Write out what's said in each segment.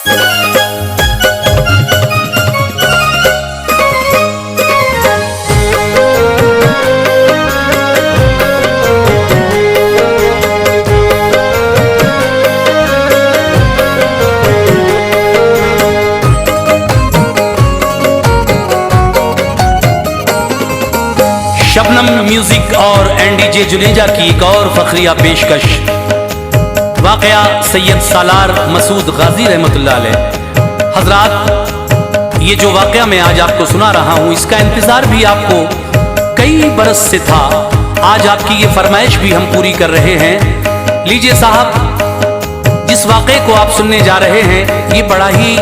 Shabnam music और NDJ Juneja की एक और फखरिया पेशकश। वाकया सैयद सालार मसूद गाजी रहमतुल्लाह अलैह। हजरात, ये जो वाकया मैं आज आपको सुना रहा हूँ, इसका इंतजार भी आपको कई बरस से था। आज आपकी ये फरमाइश भी हम पूरी कर रहे हैं। लीजिए साहब, जिस वाकये को आप सुनने जा रहे हैं, ये बड़ा ही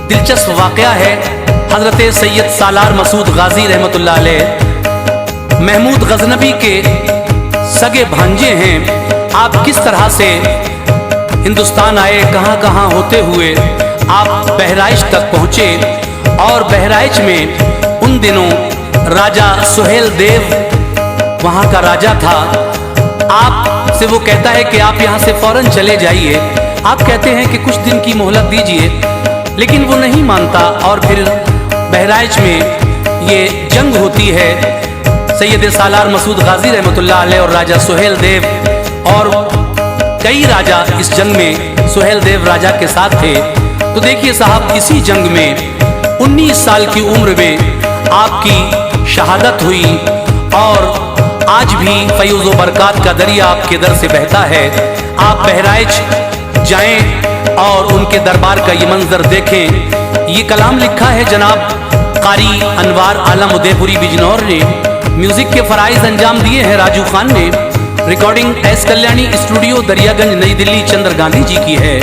दिलचस्प वाकया है। हजरत सैयद सालार मसूद गाजी रहमतुल्लाह अलैह महमूद गजनबी के सगे भांजे हैं। आप किस तरह से हिंदुस्तान आए, कहां कहां होते हुए आप बहराइच तक पहुंचे, और बहराइच में उन दिनों राजा सुहेल देव वहां का राजा था। आप से वो कहता है कि आप यहां से फौरन चले जाइए। आप कहते हैं कि कुछ दिन की मोहलत दीजिए, लेकिन वो नहीं मानता। और फिर बहराइच में ये जंग होती है। सैयद सालार मसूद गाजी रहमतुल्लाह अलैह और राजा सुहेल देव और कई राजा इस जंग में सुहेल देव राजा के साथ थे। तो देखिए साहब, इसी जंग में 19 साल की उम्र में आपकी शहादत हुई, और आज भी फैज़ व बरक़ात का दरिया आपके दर से बहता है। आप बहराइच जाएं और उनके दरबार का ये मंजर देखें। ये कलाम लिखा है जनाब कारी अनवार आलम उदयपुरी बिजनौर ने। म्यूजिक के फराइज अंजाम दिए हैं राजू खान ने। Recording S Kalyani studio Daryaganj नई दिल्ली चंद्र गांधी जी की है।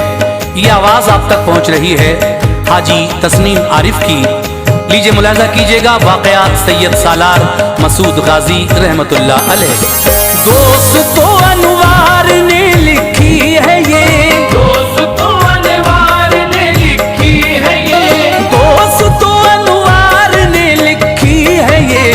ये आवाज आप तक पहुंच रही है हाजी तस्नीम आरिफ की। लीजिए मुलाजा कीजिएगा वाकया सैयद सालार मसूद गाजी रहमतुल्लाह अलैह। दोस्तों अनवार ने लिखी है ये, दोस्तों अनवार ने लिखी है ये, दोस्तों अनवार ने लिखी है ये,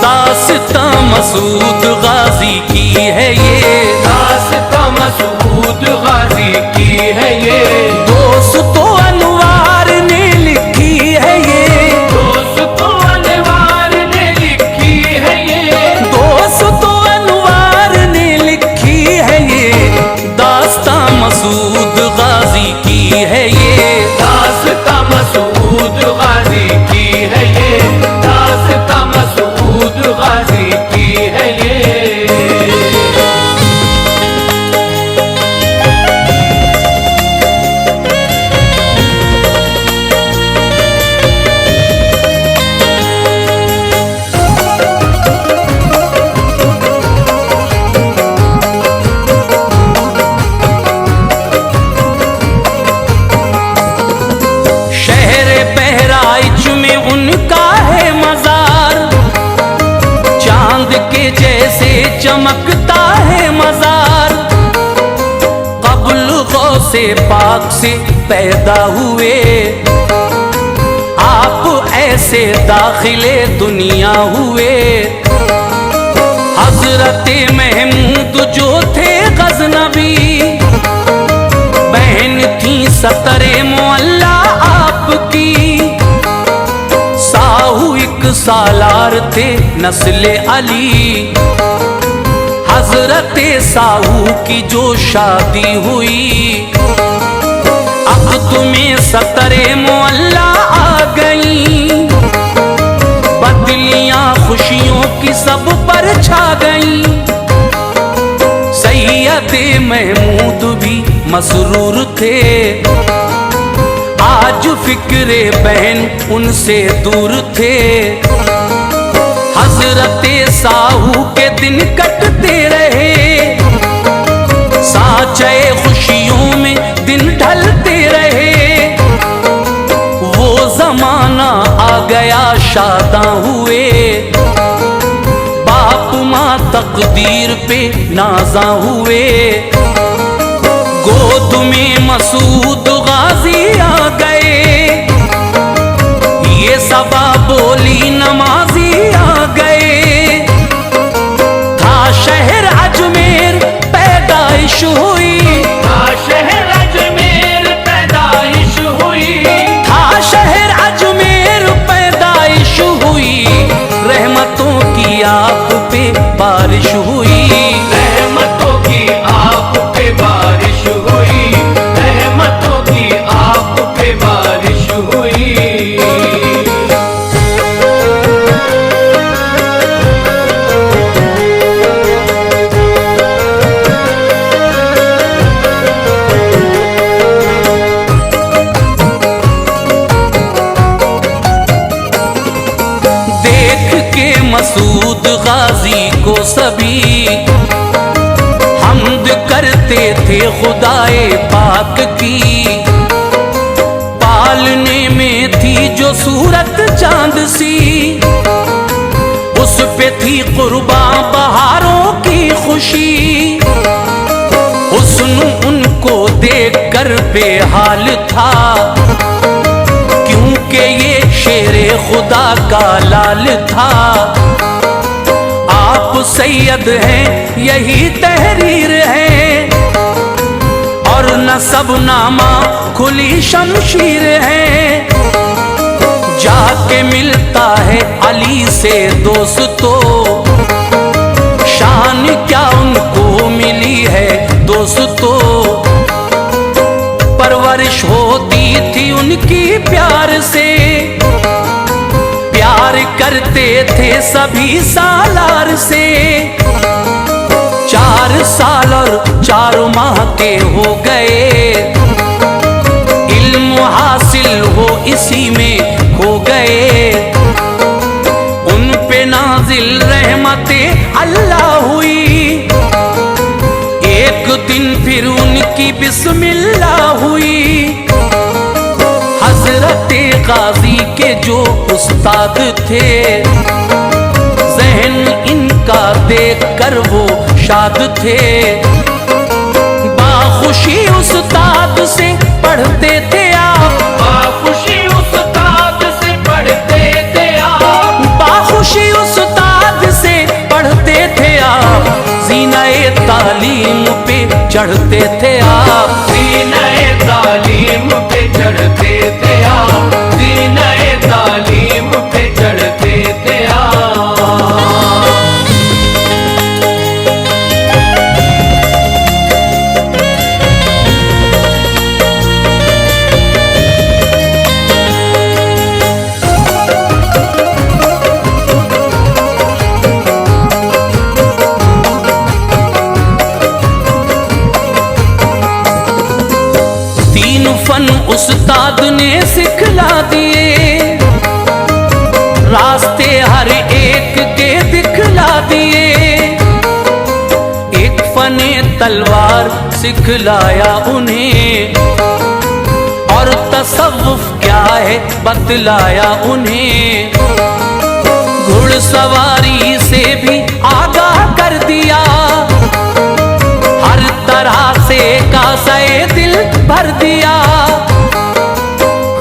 दास्तां मसूद गाजी की है ये, दास्तां मसूद गाजी की है ये, दोस्तों अनवार ने लिखी है ये, दोस्तों अनवार ने लिखी है ये, दोस्तों अनवार ने लिखी है ये, दास्तां मसूद गाजी की है ये, दास्तां मसूद गाजी की है ये, दास्तां मसूद गाजी की है ये। चमकता है मजार, कब्ल गौसे पाक से पैदा हुए आप, ऐसे दाखिले दुनिया हुए। हजरत महमूद जो थे गजनबी, बहन थी सतरे मुअल्ला आपकी, साहू एक सालार थे नस्ले अली। हजरत साहू की जो शादी हुई, अब तुम्हें सतरे मुअल्ला आ गई, बदलियां खुशियों की सब पर छा गई। सैयद महमूद भी मसरूर थे, आज फिक्रे बहन उनसे दूर थे। हजरत साहू के दिन कटते रहे, साचे खुशियों में दिन ढलते रहे। वो जमाना आ गया शादा हुए, बाप माँ तकदीर पे नाजा हुए। गोद में मसूद गाजी आ गए, ये सबा बोली नमाजी आ गए। था शहर अजमेर पैदाइश हुई, था शहर अजमेर पैदाइश गाजी को सभी हम्द करते थे खुदाए पाक की। पालने में थी जो सूरत चांद सी, उस पे थी कुर्बान बहारों की खुशी। हुस्न उनको देख कर बेहाल था, क्योंकि ये शेरे खुदा का लाल था। आप सैयद हैं यही तहरीर है, और नसब नामा खुली शमशीर है। जाके मिलता है अली से दोस्तों, शान क्या उनको मिली है दोस्तों। परवरिश होती थी उनकी प्यार से, प्यार करते थे सभी सालार से। 4 साल और 4 माह के हो गए, इल्म हासिल हो इसी में खो गए। उन पे नाजिल रहमते अल्लाह हुई, एक दिन फिर उनकी बिस्मिल्लाह हुई। हजरते गाजी के जो उस्ताद थे, जहन इनका देख कर वो शाद थे। बाखुशी उस्ताद से पढ़ते थे आप, बाखुशी उस्ताद से पढ़ते थे आप, बाखुशी उस्ताद से पढ़ते थे आप। ज़ीना-ए तालीम पे चढ़ते थे आप, सीने तालीम पे चढ़ते थे आप, सीने तालीम पे चढ़ते थे आप। फन उस्ताद ने सिखला दिए, रास्ते हर एक के दिखला दिए। एक फने तलवार सिखलाया उन्हें, और तसव्वुफ क्या है बतलाया उन्हें। घुड़सवारी से भी आगाह कर दिया, हर तरह से कासाए दिल भर दिया।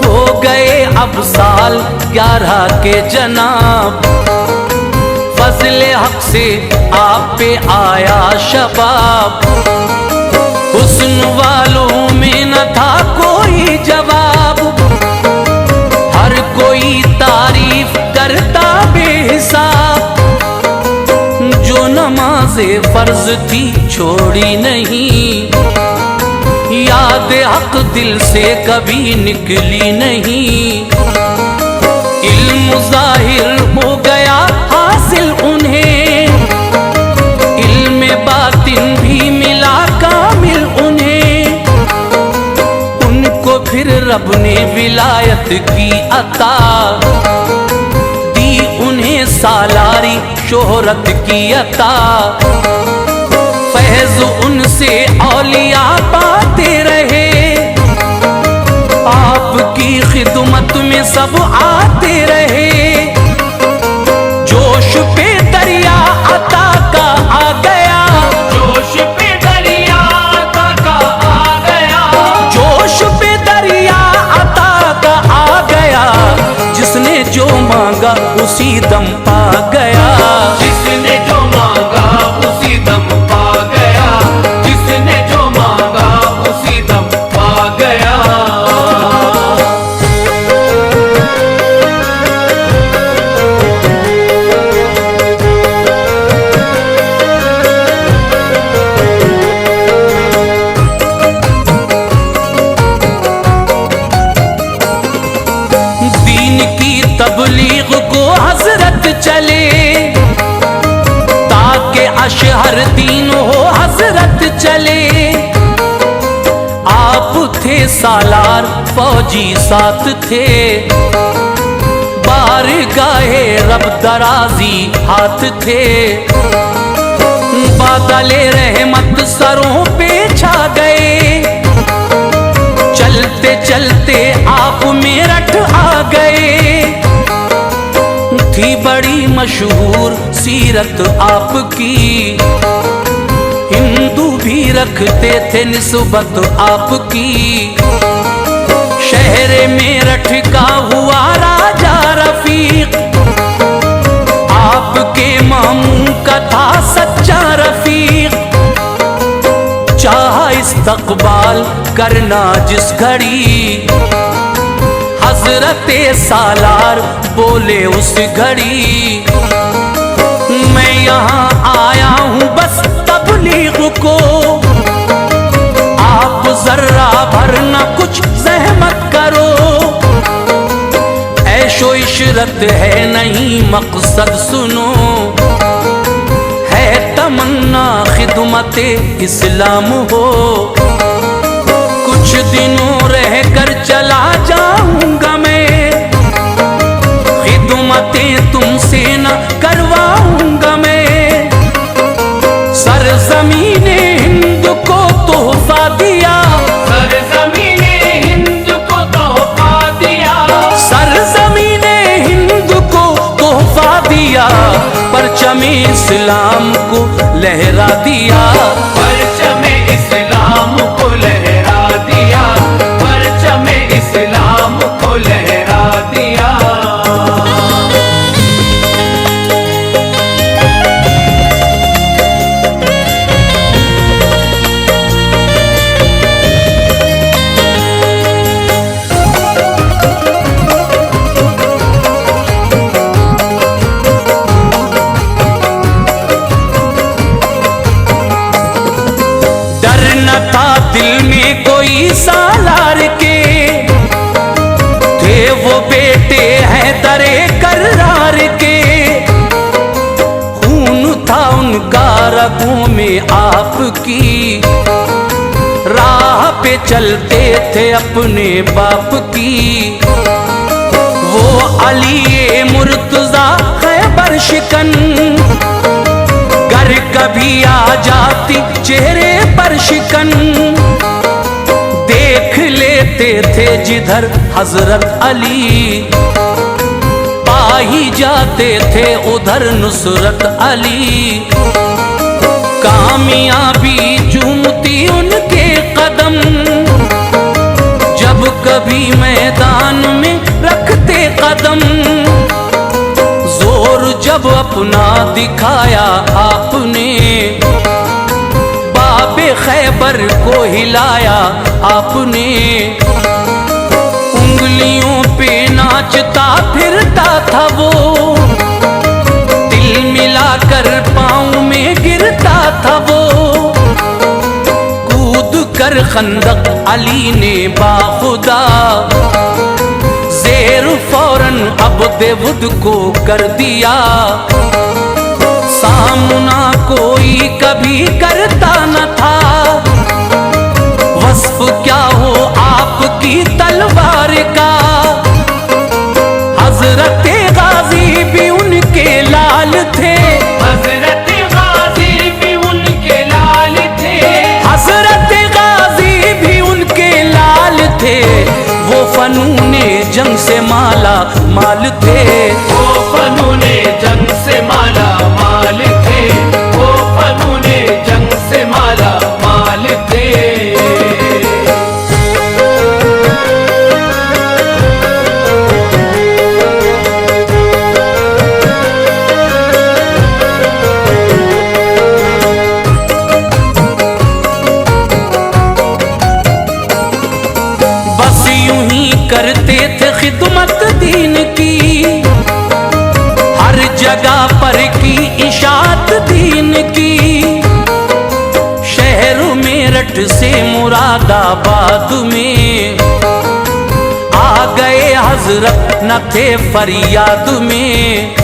हो गए अब साल 11 के जनाब, फजले हक से आप पे आया शबाब। हुस्न वालों में न था कोई जवाब, हर कोई तारीफ करता बेहिसाब। जो नमाज़े फर्ज थी छोड़ी नहीं, याद हक दिल से कभी निकली नहीं। इल्म जाहिर हो गया हासिल उन्हें, इल्म बातिन भी मिला कामिल उन्हें। उनको फिर रब ने विलायत की अता दी, उन्हें सालारी शोहरत की अता। फैज़ उनसे औलिया पाते रहे, आपकी खिदमत में सब आते रहे। जोश पे दरिया अता का आ गया, जोश पे दरिया अता का आ गया, जोश पे दरिया अता का आ गया। जिसने जो मांगा उसी दम पा गया, जिसने जो मांगा उसी दम पा गया, जिसने जो मांगा उसी दम पा गया। दीन की तबलीग को हजरत चले, ताकि अशहर दीन हो हजरत चले। आप थे सालार फौजी साथ थे, बारगाहे रब दराजी हाथ थे, बादले रहमत सरों पे छा गए, चलते चलते आप मेरठ आ गए। थी बड़ी मशहूर सीरत आपकी, हिंदू भी रखते थे निस्बत आपकी। शहर मेरठ का हुआ राजा रफीक, आपके मामू का था सच्चा रफीक। चाहा इस्तकबाल करना जिस घड़ी, हजरते सालार बोले उस घड़ी। मैं यहाँ आया हूँ बस तबलीग को, आप जर्रा भर न कुछ जहमत करो। ऐशो इशरत है नहीं मकसद सुनो, है तमन्ना खिदमत इस्लाम हो। कुछ दिनों रह कर चला जाऊंगा मैं, खिदमतें तुमसे न करवाऊंगा मैं। सरज़मीने हिंद को तोहफा दिया, सरज़मीने हिंद को तोहफा दिया, सरज़मीने हिंद को तोहफा दिया। परचमे इस्लाम को लहरा दिया, परचमे इस्लाम को लहरा दिया, परचमे इस्लाम को लहरा दिया। दिल में कोई सालार के थे, वो बेटे हैं दरे करार के। खून था उनका रगों में आपकी, राह पे चलते थे अपने बाप की। वो अली मुर्तजा खैबर शिकन, गर कभी आ जाती चेहरे पर शिकन। देख लेते थे जिधर हजरत अली, पा ही जाते थे उधर नुसरत अली। कामयाबी चूमती उनके कदम, जब कभी मैदान में रखते कदम। जोर जब अपना दिखाया आपने, बाबे खैबर को हिलाया आपने। उंगलियों पे नाचता फिरता था वो, दिल मिलाकर पाँव में गिरता था वो। कूद कर खंदक अली ने बाखुदा, जेर फौरन अब्दे वुद को कर दिया। सामना कोई कभी करता न था, वस्फ क्या हो आपकी तलवार का। हजरत गाजी भी उनके लाल थे, हजरत गाजी भी उनके लाल थे, हजरत गाजी भी उनके लाल थे। वो फनूने जंग से माला माल थे, वो फनूने जंग से माला माल थे, वो फनूने जंग से माला माल थे। बस यूं ही करते थे खिदमत दीन की, हर जगह पर की इशात दीन की। शहर मेरठ से मुरादाबाद में आ गए हजरत न थे फरियाद में।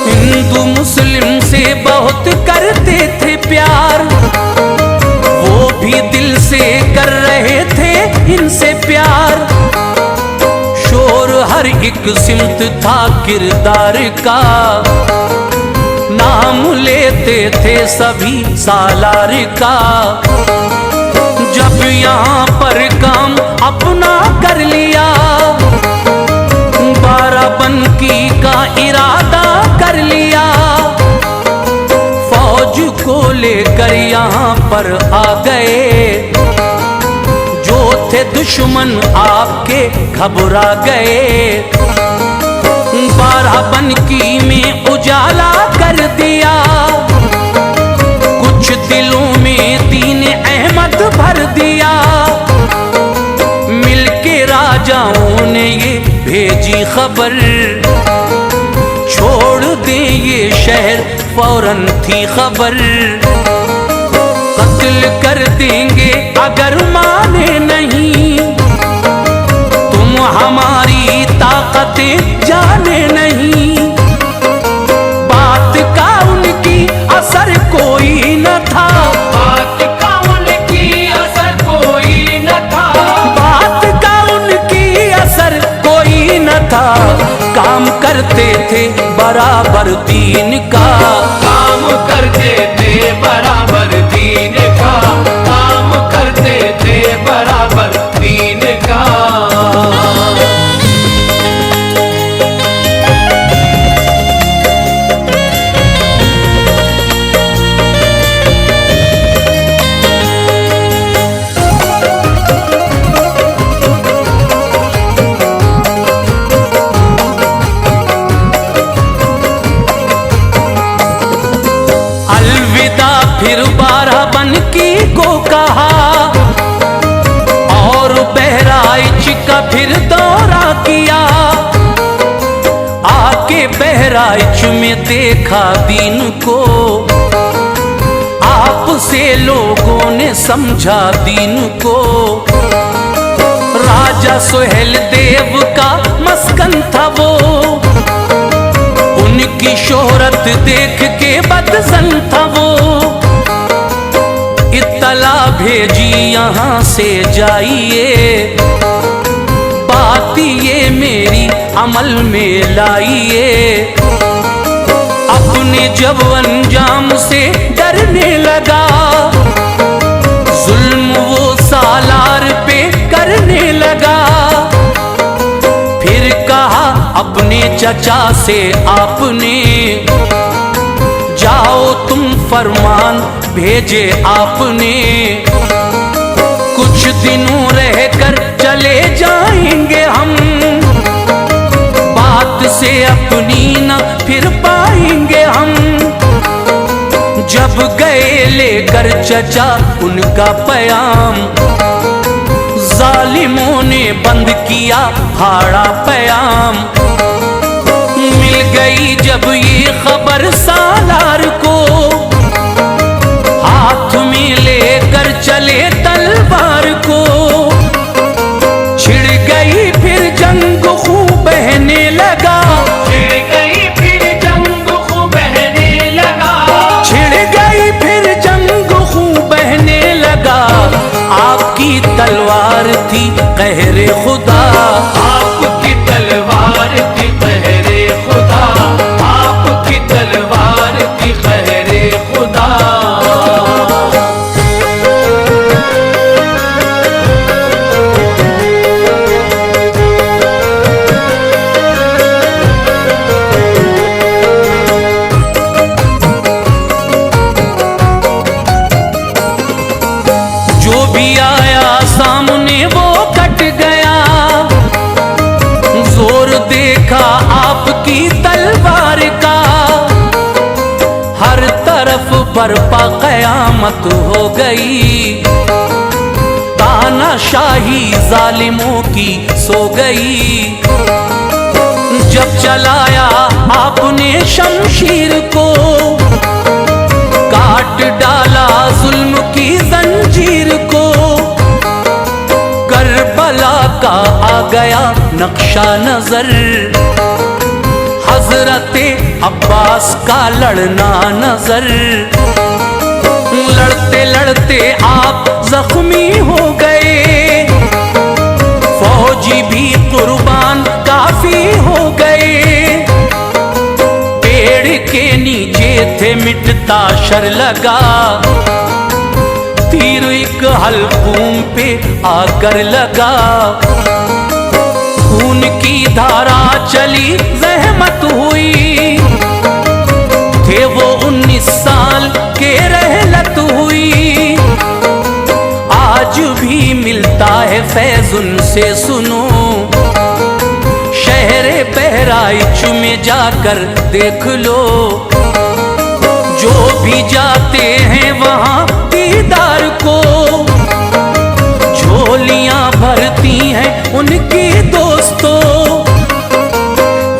हिंदू मुस्लिम से बहुत करते थे प्यार, वो भी दिल से कर रहे थे इनसे प्यार। शोर हर हर एक सिमत था किरदार का, नाम लेते थे सभी सालार का। जब यहाँ पर काम अपना कर लिया, बाराबंकी का इरादा कर लिया, फौज को लेकर यहाँ पर आ गए। जो थे दुश्मन आपके घबरा गए, बाराबंकी में उजाला कर दिया। कुछ दिलों में दीन अहमद भर दिया। मिलके राजाओं ने ये भेजी खबर, छोड़ दे ये शहर फौरन थी खबर। कत्ल कर देंगे अगर माने नहीं, तुम हमारी ताकतें जाने नहीं। बात का उनकी असर कोई न था, बात का उनकी असर कोई न था, बात का उनकी असर कोई न था। काम करते थे बराबर दीन का, काम करते थे बराबर दीन का, काम करते थे बराबर दीन का। अलविदा फिर बाराबंकी को कहा, और बहराइच का फिर दौरा किया। आके बहराइच में देखा दीन को, आपसे लोगों ने समझा दीन को। राजा सुहेल देव का मस्कन था वो, उनकी शोहरत देख के बदजन था वो। इत्तला भेजी यहाँ से जाइए, बात ये मेरी अमल में लाइए। अपने जब अंजाम से डरने लगा, जुल्म वो सालार पे करने लगा। फिर कहा अपने चचा से आपने, जाओ तुम फरमान भेजे आपने। कुछ दिनों रहकर चले जाएंगे हम, बात से अपनी न फिर पाएंगे हम। जब गए लेकर चचा उनका पयाम, जालिमों ने बंद किया भाड़ा पयाम। मिल गई जब ये खबर सालार को, हाथ में लेकर चले तलवार को। छिड़ गई फिर जंग खूब बहने लगा, छिड़ गई फिर जंग खूब बहने लगा, छिड़ गई फिर जंग खूब बहने लगा। आपकी तलवार थी कहरे खुदा, आपकी तलवार थी कहरे खुदा, आपकी तलवार थी कहरे खुदा। जो भी आया सामने वो कट गया। जोर देखा आपकी तलवार का, हर तरफ बरपा कयामत हो गई। तानाशाही जालिमों की सो गई। जब चलाया आपने शमशीर को, काट डाला जुल्म की जंजीर को। करबला का आ गया नक्शा नजर, हजरते अब्बास का लड़ना नजर। लड़ते लड़ते आप जख्मी हो गए, फौजी भी कुर्बान काफी मिटता शर लगा, तीर एक हलकूम पे आकर लगा। खून की धारा चली जहमत हुई, थे वो 19 साल के रहलत हुई। आज भी मिलता है फैज उनसे सुनो, शहरे बहराइच में जाकर देख लो। जो भी जाते हैं वहाँ दीदार को, झोलियां भरती हैं उनकी दोस्तों।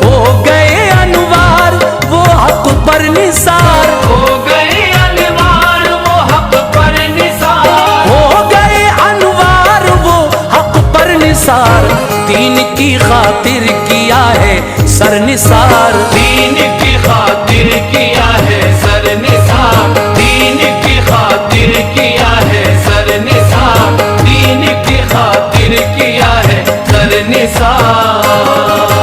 हो गए अनवार वो हक पर निसार, हो गए अनवार वो हक पर निसार, हो गए अनवार वो हक पर निसार। दीन की खातिर किया है सर निसार, दीन की खातिर किया है सर निसार, दीन की खातिर किया है सर निसार, दीन की खातिर किया है सर निसार।